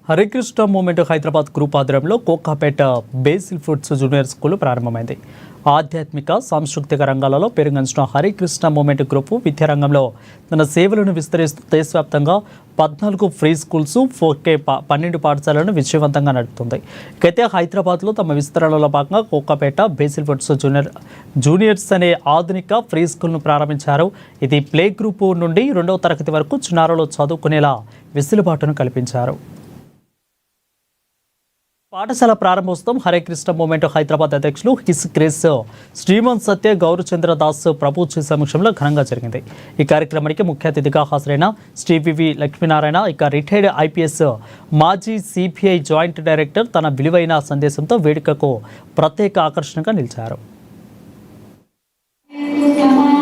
Harikrishna moment Hyderabad group ఆధ్వర్యంలో Kokapet basil foods junior school ప్రారంభమైంది. ఆధ్యాత్మిక సాంస్కృతిక రంగాలలో పెరుగంచిన హరికృష్ణ మూమెంట్ గ్రూప్ విద్యారంగంలో తన సేవలను విస్తరిస్తూ దేశవ్యాప్తంగా 14 ఫ్రీ స్కూల్స్ 12 పాఠశాలను విజయవంతంగా నడుపుతుంది. అయితే హైదరాబాద్లో తమ విస్తరణలో భాగంగా కోకాపేట బేసిల్ ఫుడ్స్ జూనియర్స్ అనే ఆధునిక ఫ్రీ స్కూల్ను ప్రారంభించారు. ఇది ప్లే గ్రూప్ నుండి 2వ తరగతి వరకు చిన్నారులు చదువుకునేలా వెసులుబాటును కల్పించారు. పాఠశాల ప్రారంభోత్సవం హరికృష్ణ మూమెంట్ హైదరాబాద్ అధ్యక్షులు హిస్ క్రేస్ శ్రీమన్ సత్య గౌరచంద్ర దాస్ ప్రభుజీ సమక్షంలో ఘనంగా జరిగింది. ఈ కార్యక్రమానికి ముఖ్య అతిథిగా హాజరైన శ్రీ వివి లక్ష్మీనారాయణ రిటైర్డ్ ఐపీఎస్ మాజీ సిబిఐ జాయింట్ డైరెక్టర్ తన విలువైన సందేశంతో వేడుకకు ప్రత్యేక ఆకర్షణగా నిలిచారు.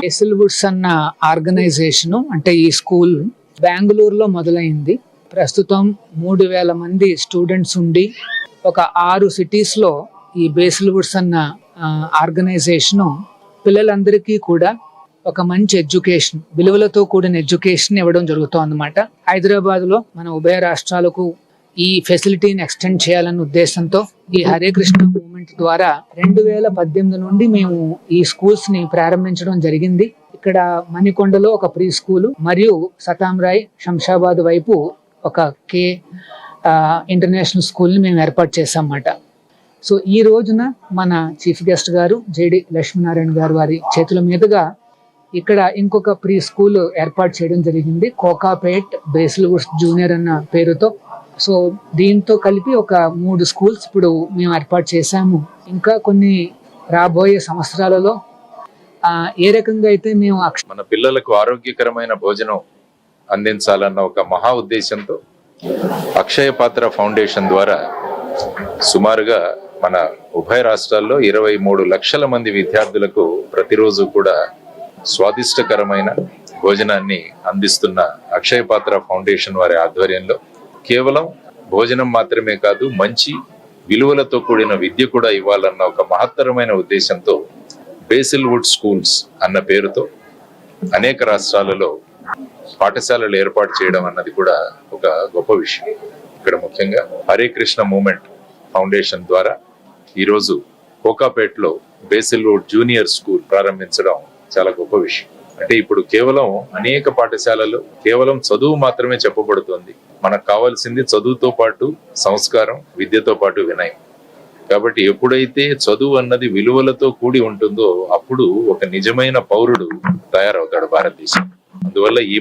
బేసిల్ వుడ్స్ అన్న ఆర్గనైజేషన్ అంటే ఈ స్కూల్ బెంగళూరులో మొదలైంది. ప్రస్తుతం 3000 మంది స్టూడెంట్స్ ఉండి ఒక 6 సిటీస్లో ఈ బేసిల్ వుడ్స్ అన్న ఆర్గనైజేషన్ పిల్లలందరికీ కూడా ఒక మంచి ఎడ్యుకేషన్, విలువలతో కూడిన ఎడ్యుకేషన్ ఇవ్వడం జరుగుతుందన్నమాట. హైదరాబాద్లో మన ఉభయ రాష్ట్రాలకు ఈ ఫెసిలిటీని ఎక్స్టెండ్ చేయాలన్న ఉద్దేశంతో ఈ హరికృష్ణ మూవ్మెంట్ ద్వారా 2018 నుండి మేము ఈ స్కూల్స్ ని ప్రారంభించడం జరిగింది. ఇక్కడ మణికొండలో ఒక ప్రీ స్కూల్ మరియు సతాంరాయ్ శంషాబాద్ వైపు ఒక కే ఇంటర్నేషనల్ స్కూల్ని మేము ఏర్పాటు చేసామన్నమాట. సో ఈ రోజున మన చీఫ్ గెస్ట్ గారు జేడి లక్ష్మీనారాయణ గారు వారి చేతుల మీదుగా ఇక్కడ ఇంకొక ప్రీ స్కూల్ ఏర్పాటు చేయడం జరిగింది, కోకాపేట్ బేసిల్ వుడ్స్ జూనియర్ అన్న పేరుతో. సో దీంతో కలిపి ఒక 3 స్కూల్స్ ఇప్పుడు మేము ఏర్పాటు చేశాము. ఇంకా కొన్ని రాబోయే సంవత్సరాలలో ఏ రకంగా అయితే మేము మన పిల్లలకు ఆరోగ్యకరమైన భోజనం అందించాలన్న ఒక మహా ఉద్దేశంతో అక్షయ పాత్ర ఫౌండేషన్ ద్వారా సుమారుగా మన ఉభయ రాష్ట్రాల్లో 23 లక్షల మంది విద్యార్థులకు ప్రతిరోజు కూడా స్వాదిష్టకరమైన భోజనాన్ని అందిస్తున్న అక్షయ పాత్ర ఫౌండేషన్ వారి ఆధ్వర్యంలో కేవలం భోజనం మాత్రమే కాదు, మంచి విలువలతో కూడిన విద్య కూడా ఇవ్వాలన్న ఒక మహత్తరమైన ఉద్దేశంతో బేసిల్ వుడ్ స్కూల్స్ అన్న పేరుతో అనేక రాష్ట్రాలలో పాఠశాలలు ఏర్పాటు చేయడం అన్నది కూడా ఒక గొప్ప విషయం. ఇక్కడ ముఖ్యంగా హరికృష్ణ మూమెంట్ ఫౌండేషన్ ద్వారా ఈరోజు కోకాపేటలో బేసిల్ వుడ్ జూనియర్ స్కూల్ ప్రారంభించడం చాలా గొప్ప విషయం. అంటే ఇప్పుడు కేవలం అనేక పాఠశాలలు కేవలం చదువు మాత్రమే చెప్పబడుతుంది. మనకు కావాల్సింది చదువుతో పాటు సంస్కారం, విద్యతో పాటు వినయం. కాబట్టి ఎప్పుడైతే చదువు అన్నది విలువలతో కూడి ఉంటుందో అప్పుడు ఒక నిజమైన పౌరుడు తయారవుతాడు భారతదేశం. అందువల్ల ఈ